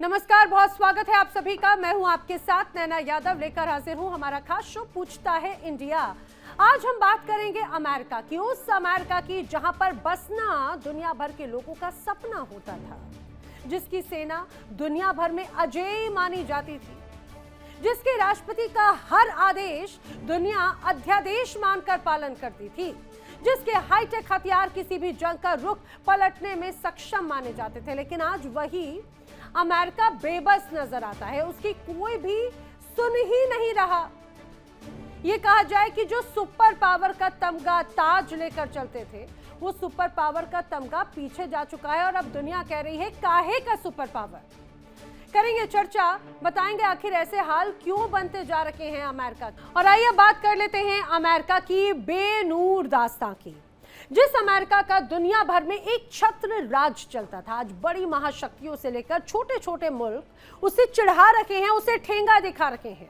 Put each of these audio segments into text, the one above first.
नमस्कार, बहुत स्वागत है आप सभी का। मैं हूं आपके साथ नैना यादव, लेकर हाजिर हूं हमारा खास शो पूछता है इंडिया। आज हम बात करेंगे अमेरिका की, उस अमेरिका की जहां पर बसना दुनिया भर के लोगों का सपना होता था, जिसकी सेना दुनिया भर में अजेय मानी जाती थी, जिसके राष्ट्रपति का हर आदेश दुनिया अध्यादेश मानकर पालन करती थी, जिसके हाईटेक हथियार किसी भी जंग का रुख पलटने में सक्षम माने जाते थे। लेकिन आज वही अमेरिका बेबस नजर आता है, उसकी कोई भी सुन ही नहीं रहा। यह कहा जाए कि जो सुपर पावर का तमगा ताज लेकर चलते थे, वो सुपर पावर का तमगा पीछे जा चुका है और अब दुनिया कह रही है काहे का सुपर पावर। करेंगे चर्चा, बताएंगे आखिर ऐसे हाल क्यों बनते जा रहे हैं अमेरिका। और आइए बात कर लेते हैं अमेरिका की बेनूर दास्तां की, जिस अमेरिका का दुनिया भर में एक छत्र राज चलता था। आज बड़ी महाशक्तियों से लेकर छोटे छोटे मुल्क उसे चिढ़ा रखे हैं, उसे ठेंगा दिखा रखे हैं।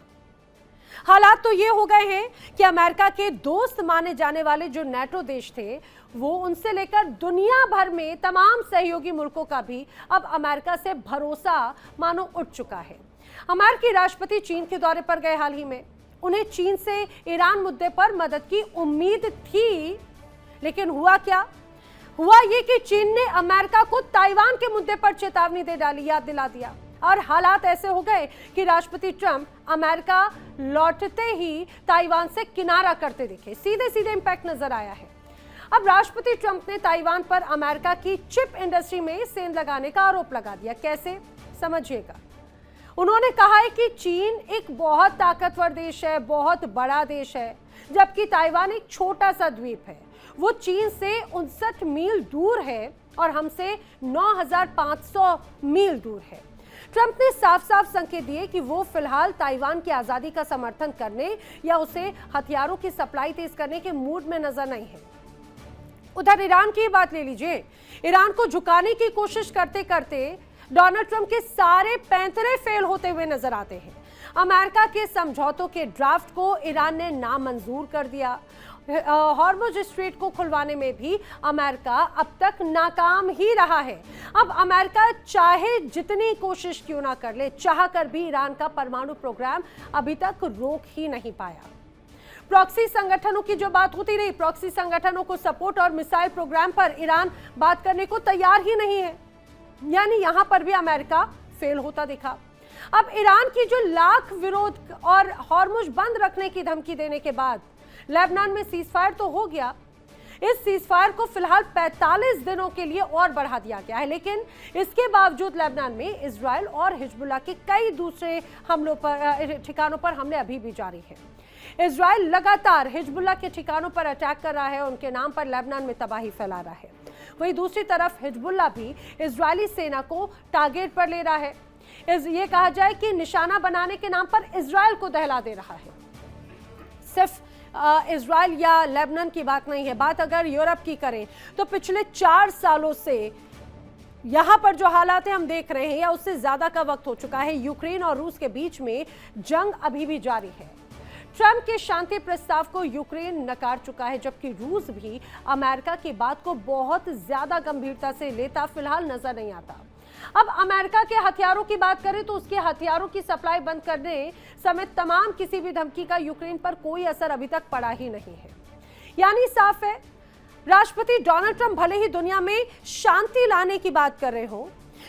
हालात तो ये हो गए हैं कि अमेरिका के दोस्त माने जाने वाले जो नेटो देश थे, वो उनसे लेकर दुनिया भर में तमाम सहयोगी मुल्कों का भी अब अमेरिका से भरोसा मानो उठ चुका है। अमेरिकी राष्ट्रपति चीन के दौरे पर गए हाल ही में। उन्हें चीन से ईरान मुद्दे पर मदद की उम्मीद थी, लेकिन हुआ क्या? हुआ ये कि चीन ने अमेरिका को ताइवान के मुद्दे पर चेतावनी दे डाली, याद दिला दिया। और हालात ऐसे हो गए कि राष्ट्रपति ट्रंप अमेरिका लौटते ही ताइवान से किनारा करते दिखे। सीधे सीधे इंपैक्ट नजर आया है। अब राष्ट्रपति ट्रंप ने ताइवान पर अमेरिका की चिप इंडस्ट्री में सेंध लगाने का आरोप लगा दिया। कैसे? समझिएगा। उन्होंने कहा है कि चीन एक बहुत ताकतवर देश है, बहुत बड़ा देश है, जबकि ताइवान एक छोटा सा द्वीप है। वो चीन से 59 मील दूर है और हमसे 9500 मील दूर है। ट्रंप ने साफ साफ संकेत दिए कि वो फिलहाल ताइवान की आजादी का समर्थन करने या उसे हथियारों की सप्लाई तेज करने के मूड में नजर नहीं है। उधर ईरान की बात ले लीजिए। ईरान को झुकाने की कोशिश करते करते डोनाल्ड ट्रंप के सारे पैंतरे फेल होते हुए नजर आते हैं। अमेरिका के समझौतों के ड्राफ्ट को ईरान ने नामंजूर कर दिया। हॉर्मुज स्ट्रेट को खुलवाने में भी अमेरिका अब तक नाकाम ही रहा है। अब अमेरिका चाहे जितनी कोशिश क्यों ना कर ले, चाहकर भी ईरान का परमाणु प्रोग्राम अभी तक रोक ही नहीं पाया। प्रॉक्सी संगठनों की जो बात होती रही, प्रॉक्सी संगठनों को सपोर्ट और मिसाइल प्रोग्राम पर ईरान बात करने को तैयार ही नहीं है। यानी यहां पर भी अमेरिका फेल होता दिखा। अब ईरान की जो लाख विरोध और हॉर्मुज बंद रखने की धमकी देने के बाद लेबनान में सीजफायर तो हो गया। इस सीजफायर को फिलहाल 45 दिनों के लिए और बढ़ा दिया गया है, लेकिन इसके बावजूद लेबनान में इजराइल और हिजबुल्लाह के कई दूसरे हमलों पर, ठिकानों पर हमले अभी भी जारी है। इजराइल लगातार हिजबुल्लाह के ठिकानों पर अटैक कर रहा है, उनके नाम पर लेबनान में तबाही फैला रहा है। वहीं दूसरी तरफ हिजबुल्लाह भी इजरायली सेना को टारगेट पर ले रहा है। ये कहा जाए कि निशाना बनाने के नाम पर इजराइल को दहला दे रहा है। सिर्फ इजराइल या लेबनान की बात नहीं है। बात अगर यूरोप की करें तो पिछले 4 सालों से यहां पर जो हालात हम देख रहे हैं, या उससे ज्यादा का वक्त हो चुका है, यूक्रेन और रूस के बीच में जंग अभी भी जारी है। ट्रंप के शांति प्रस्ताव को यूक्रेन नकार चुका है, जबकि रूस भी अमेरिका की बात को बहुत ज्यादा गंभीरता से लेता फिलहाल नजर नहीं आता। अब अमेरिका के हथियारों की बात करें तो उसके हथियारों की सप्लाई बंद करने समेत तमाम किसी भी धमकी का यूक्रेन पर कोई असर अभी तक पड़ा ही नहीं है। यानी साफ है, राष्ट्रपति डोनाल्ड ट्रंप भले ही दुनिया में शांति लाने की बात कर रहे हो,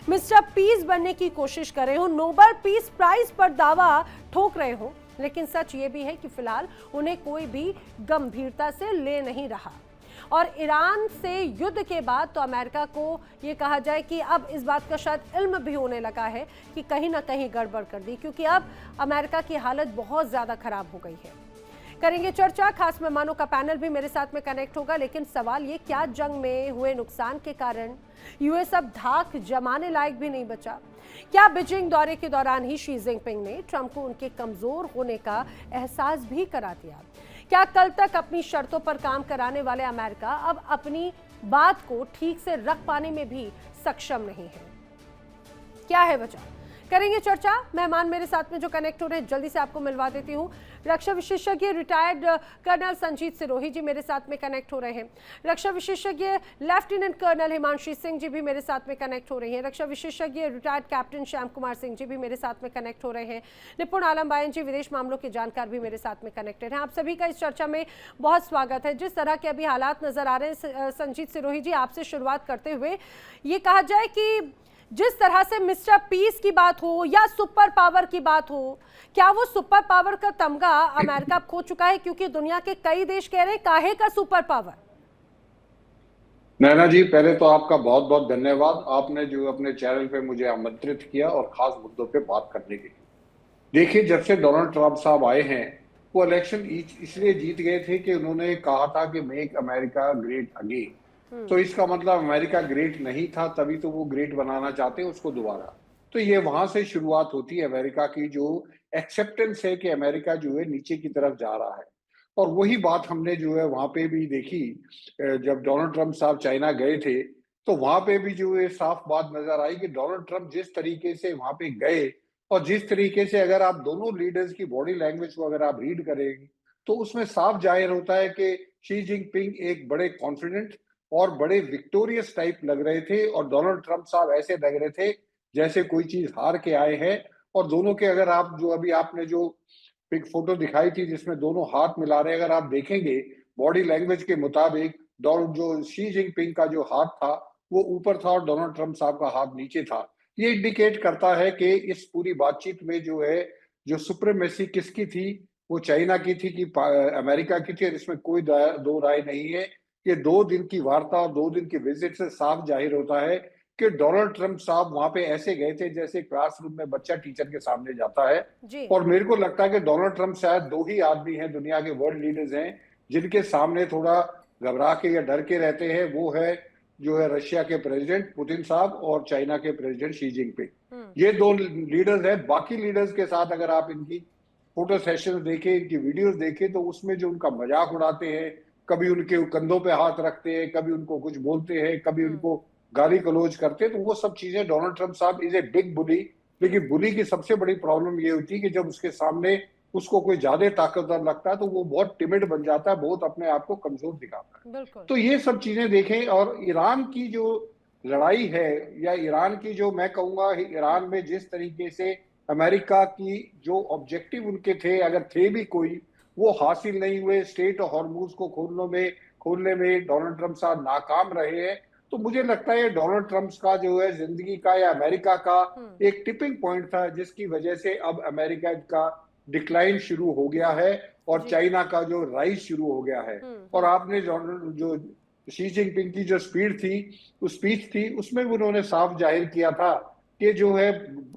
मिस्टर पीस बनने की कोशिश कर रहे हो, नोबेल पीस प्राइज पर दावा ठोक रहे हो, लेकिन सच ये भी है कि फिलहाल उन्हें कोई भी गंभीरता से ले नहीं रहा। और ईरान से युद्ध के बाद तो अमेरिका को ये कहा जाए कि अब इस बात का शायद इल्म भी होने लगा है कि कहीं ना कहीं गड़बड़ कर दी, क्योंकि अब अमेरिका की हालत बहुत ज़्यादा खराब हो गई है। करेंगे चर्चा, खास मेहमानों का पैनल भी मेरे साथ में कनेक्ट होगा। लेकिन सवाल ये, क्या जंग में हुए नुकसान के कारण यूएस अब धाक जमाने लायक भी नहीं बचा? क्या बीजिंग दौरे के दौरान ही शी जिनपिंग ने ट्रंप को उनके कमजोर होने का एहसास भी करा दिया? क्या कल तक अपनी शर्तों पर काम कराने वाले अमेरिका अब अपनी बात को ठीक से रख पाने में भी सक्षम नहीं है? क्या है वजह? करेंगे चर्चा। मेहमान मेरे साथ में जो कनेक्ट हो रहे हैं जल्दी से आपको मिलवा देती हूँ। रक्षा विशेषज्ञ रिटायर्ड कर्नल संजीत सिरोही जी मेरे साथ में कनेक्ट हो रहे हैं। रक्षा विशेषज्ञ लेफ्टिनेंट कर्नल हिमांशी सिंह जी भी मेरे साथ में कनेक्ट हो रही हैं। रक्षा विशेषज्ञ रिटायर्ड कैप्टन श्याम कुमार सिंह जी भी मेरे साथ में कनेक्ट हो रहे हैं। निपुण आलम बायन जी विदेश मामलों के जानकार भी मेरे साथ में कनेक्टेड हैं। आप सभी का इस चर्चा में बहुत स्वागत है। जिस तरह के अभी हालात नजर आ रहे हैं, संजीत सिरोही जी आपसे शुरुआत करते हुए ये कहा जाए कि जिस तरह से मिस्टर पीस की बात हो या सुपर पावर की बात हो, क्या वो सुपर पावर का तमगा अमेरिका खो चुका है? क्योंकि दुनिया के कई देश कह रहे हैं काहे का सुपर पावर। नैना जी, पहले तो आपका बहुत बहुत धन्यवाद। आपने जो अपने चैनल पे मुझे आमंत्रित किया और खास मुद्दों पे बात करने के लिए। देखिए, जब से डोनाल्ड ट्रंप साहब आए हैं, वो इलेक्शन इसलिए जीत गए थे कि उन्होंने कहा था कि मेक अमेरिका ग्रेट अगेन। तो इसका मतलब अमेरिका ग्रेट नहीं था, तभी तो वो ग्रेट बनाना चाहते हैं उसको दोबारा। तो ये वहां से शुरुआत होती है अमेरिका की, जो एक्सेप्टेंस है कि अमेरिका जो है नीचे की तरफ जा रहा है। और वही बात हमने जो है वहां पे भी देखी। जब डोनाल्ड ट्रंप साहब चाइना गए थे, तो वहां पे भी जो है साफ बात नजर आई कि डोनाल्ड ट्रंप जिस तरीके से वहां पे गए और जिस तरीके से, अगर आप दोनों लीडर्स की बॉडी लैंग्वेज को अगर आप रीड करेंगे, तो उसमें साफ जाहिर होता है कि शी जिनपिंग एक बड़े कॉन्फिडेंट और बड़े विक्टोरियस टाइप लग रहे थे, और डोनाल्ड ट्रंप साहब ऐसे लग रहे थे जैसे कोई चीज हार के आए हैं। और दोनों के, अगर आप जो अभी आपने जो पिक फोटो दिखाई थी जिसमें दोनों हाथ मिला रहे हैं, अगर आप देखेंगे बॉडी लैंग्वेज के मुताबिक, जो शी जिनपिंग का जो हाथ था वो ऊपर था और डोनाल्ड ट्रंप साहब का हाथ नीचे था। ये इंडिकेट करता है कि इस पूरी बातचीत में जो है, जो सुप्रीमेसी किसकी थी, वो चाइना की थी कि अमेरिका की थी। और इसमें कोई दो राय नहीं है। ये 2 दिन की वार्ता और 2 दिन की विजिट से साफ जाहिर होता है कि डोनाल्ड ट्रंप साहब वहां पे ऐसे गए थे जैसे क्लासरूम में बच्चा टीचर के सामने जाता है। जी। और मेरे को लगता है कि डोनाल्ड ट्रंप शायद 2 ही आदमी हैं दुनिया के वर्ल्ड लीडर्स हैं जिनके सामने थोड़ा घबरा के या डर के रहते हैं। वो है जो है रशिया के प्रेसिडेंट पुतिन साहब और चाइना के प्रेसिडेंट शी जिनपिंग। ये 2 लीडर्स हैं। बाकी लीडर्स के साथ अगर आप इनकी फोटो सेशन देखें, इनकी वीडियोस देखें, तो उसमें जो उनका मजाक उड़ाते हैं, कभी उनके कंधों पे हाथ रखते हैं, कभी उनको कुछ बोलते हैं, कभी उनको गाली गलौज करते हैं, तो वो सब चीजें, डोनाल्ड ट्रंप साहब इज ए बिग बुली। लेकिन बुली की सबसे बड़ी प्रॉब्लम ये होती है कि जब उसके सामने उसको कोई ज्यादा ताकतवर लगता है तो वो बहुत टिमिड बन जाता है, बहुत अपने आप को कमजोर दिखाता है। बिल्कुल। तो ये सब चीजें देखें। और ईरान की जो लड़ाई है, या ईरान की जो, मैं कहूंगा ईरान में जिस तरीके से अमेरिका की जो ऑब्जेक्टिव उनके थे, अगर थे भी कोई, वो हासिल नहीं हुए। स्टेट ऑफ हॉर्मुज को खोलने में डोनाल्ड ट्रंप साहब नाकाम रहे हैं। तो मुझे लगता है डोनाल्ड ट्रंप का जो है जिंदगी का या अमेरिका का एक टिपिंग पॉइंट था, जिसकी वजह से अब अमेरिका का डिक्लाइन शुरू हो गया है और चाइना का जो राइज शुरू हो गया है। और आपने जो शी जिनपिंग की जो स्पीच थी, उसमें भी उन्होंने साफ जाहिर किया था कि जो है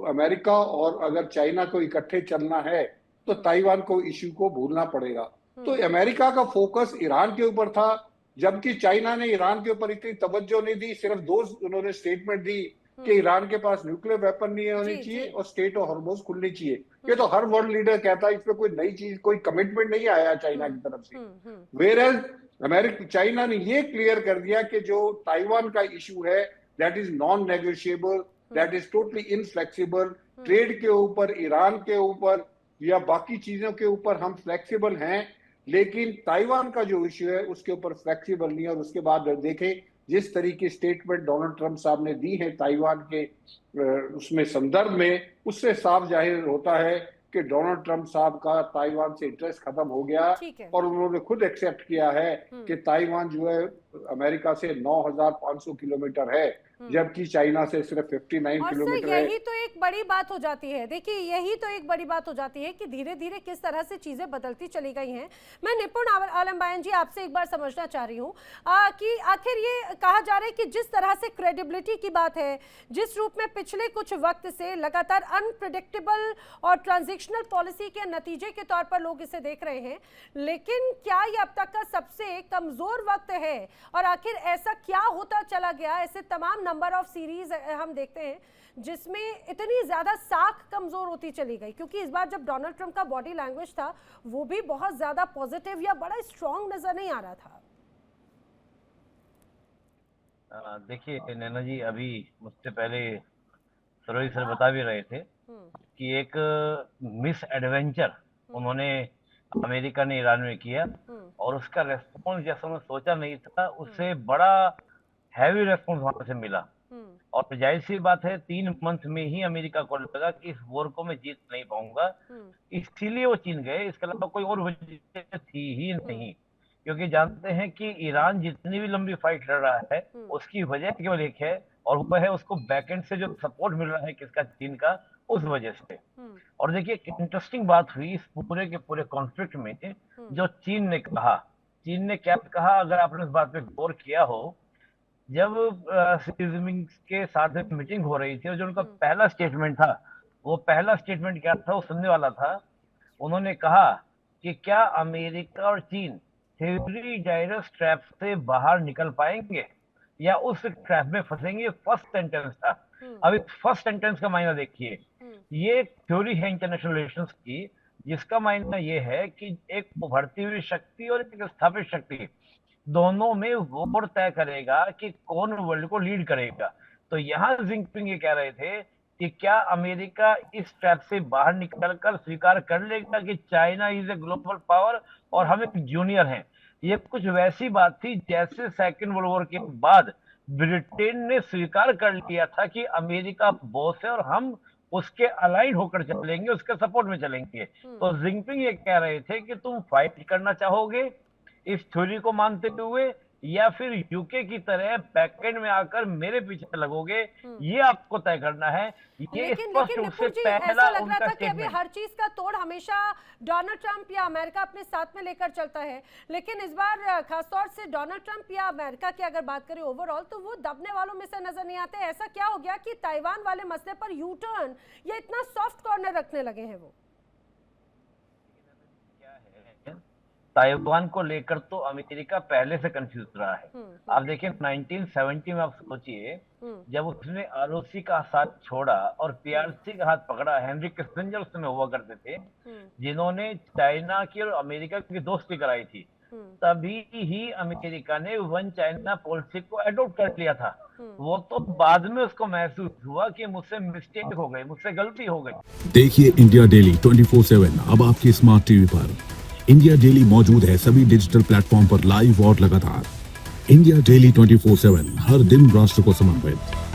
अमेरिका और अगर चाइना को इकट्ठे चलना है तो ताइवान को इश्यू को भूलना पड़ेगा। तो अमेरिका का फोकस ईरान के ऊपर था, जबकि चाइना ने ईरान के ऊपर इतनी तवज्जो नहीं दी। सिर्फ 2 उन्होंने स्टेटमेंट दी कि ईरान के पास न्यूक्लियर वेपन नहीं होनी चाहिए और स्टेट ऑफ हॉर्मुज खुलनी चाहिए। ये तो हर वर्ल्ड लीडर कहता है, इसमें कोई नई चीज, कोई कमिटमेंट नहीं आया चाइना की तरफ से। वेयर चाइना ने ये क्लियर कर दिया कि जो ताइवान का इशू है, that is non negotiable, that is totally inflexible. Trade के ऊपर, ईरान के ऊपर या बाकी चीजों के ऊपर हम फ्लेक्सिबल हैं, लेकिन ताइवान का जो इश्यू है उसके ऊपर फ्लेक्सिबल नहीं है। और उसके बाद देखें जिस तरीके स्टेटमेंट डोनाल्ड ट्रंप साहब ने दी है ताइवान के उसमें संदर्भ में, उससे साफ जाहिर होता है कि डोनाल्ड ट्रंप साहब का ताइवान से इंटरेस्ट खत्म हो गया। और उन्होंने खुद एक्सेप्ट किया है कि ताइवान जो है अमेरिका से 9,500 किलोमीटर है, जबकि चाइना से सिर्फ 59 किलोमीटर है। यही तो एक बड़ी बात हो जाती है। देखिए, यही तो एक बड़ी बात हो जाती है कि धीरे धीरे किस तरह से चीजें बदलती चली गई हैं। मैं निपुण आलम बायन जी आपसे एक बार समझना चाह रही हूँ कि आखिर ये कहा जा रहा है कि जिस तरह से क्रेडिबिलिटी की बात है, जिस रूप में पिछले कुछ वक्त से लगातार अनप्रिडिक्टेबल और ट्रांजिशनल पॉलिसी के नतीजे के तौर पर लोग इसे देख रहे हैं, लेकिन क्या ये अब तक का सबसे कमजोर वक्त है? और आखिर ऐसा क्या होता चला गया? ऐसे तमाम नंबर ऑफ सीरीज हम देखते हैं जिसमें इतनी ज्यादा साख कमजोर होती चली गई, क्योंकि इस बार जब डोनाल्ड ट्रंप का बॉडी लैंग्वेज था वो भी बहुत ज्यादा पॉजिटिव या बड़ा स्ट्रांग नजर नहीं आ रहा था। देखिए नैना जी, अभी मुझसे पहले सरोज सर बता भी रहे थे कि एक मिस एडवेंचर उन्होंने अमेरिका ने ईरान में किया और उसका रेस्पॉन्स जैसा उन्होंने सोचा नहीं था, उससे बड़ा हैवी रेस्पॉन्स वहां से मिला। और जाहिर सी बात है 3 मंथ में ही अमेरिका को लगा कि इस वॉर को मैं जीत नहीं पाऊंगा, इसीलिए वो चीन गए। इसके अलावा कोई और वजह थी ही नहीं, क्योंकि जानते हैं कि ईरान जितनी भी लंबी फाइट लड़ रहा है उसकी वजह केवल एक है, और वह है उसको बैकएंड से जो सपोर्ट मिल रहा है किसका, चीन का, उस वजह से। और देखिए एक इंटरेस्टिंग बात हुई इस पूरे के पूरे कॉन्फ्लिक्ट में, जो चीन ने कहा। चीन ने क्या कहा, अगर आपने इस बात पे गौर किया हो, जब शी जिनपिंग के साथ एक मीटिंग हो रही थी और जो उनका पहला स्टेटमेंट था, वो पहला स्टेटमेंट क्या था, वो सुनने वाला था। उन्होंने कहा कि क्या अमेरिका और चीन थ्योरी डायरस ट्रैप से बाहर निकल पाएंगे या उस ट्रैप में फंसेंगे। फर्स्ट सेंटेंस था। अब इस फर्स्ट सेंटेंस का मायना देखिए, ये थ्योरी है इंटरनेशनल रिलेशंस की, जिसका मायना ये है कि एक उभरती हुई शक्ति और एक स्थापित शक्ति दोनों में वोट तय करेगा कि कौन वर्ल्ड को लीड करेगा। तो यहाँ जिनपिंग ये कह रहे थे कि क्या अमेरिका इस ट्रैप से बाहर निकलकर स्वीकार कर लेगा कि China is a global power और हम एक जूनियर हैं। ये कुछ वैसी बात थी जैसे सेकेंड वर्ल्ड वॉर के बाद ब्रिटेन ने स्वीकार कर लिया था कि अमेरिका बॉस है और हम उसके अलाइन होकर चलेंगे, उसके सपोर्ट में चलेंगे। तो जिनपिंग ये कह रहे थे कि तुम फाइट करना चाहोगे इस थ्योरी को मानते हुए, या फिर यूके की तरह बैकएंड में आकर मेरे पीछे लगोगे, ये आपको तय करना है। ये स्पष्ट रूप से पहला उनका स्टेटमेंट। हर चीज का तोड़ हमेशा डोनाल्ड ट्रंप या अमेरिका अपने साथ में लेकर चलता है, लेकिन इस बार खासतौर से डोनाल्ड ट्रंप या अमेरिका की अगर बात करें ओवरऑल, तो वो दबने वालों में से नजर नहीं आते। ऐसा क्या हो गया कि ताइवान वाले मसले पर यू टर्न या इतना सॉफ्ट कॉर्नर रखने लगे हैं वो? ताइवान को लेकर तो अमेरिका पहले से कंफ्यूज रहा है। आप देखिए 1970 में आप सोचिए, जब उसने आरओसी का साथ छोड़ा और पीआरसी का हाथ पकड़ा, हेनरी किसिंजर उस समय हुआ करते थे, जिन्होंने चाइना की और अमेरिका की दोस्ती कराई थी, तभी ही अमेरिका ने वन चाइना पॉलिसी को एडॉप्ट कर लिया था। वो तो बाद में उसको महसूस हुआ कि मुझसे मिस्टेक हो गई, मुझसे गलती हो गई। देखिए इंडिया डेली 24/7 अब आपके स्मार्ट टीवी पर। इंडिया डेली मौजूद है सभी डिजिटल प्लेटफॉर्म पर लाइव और लगातार। इंडिया डेली 24/7 हर दिन राष्ट्र को समर्पित।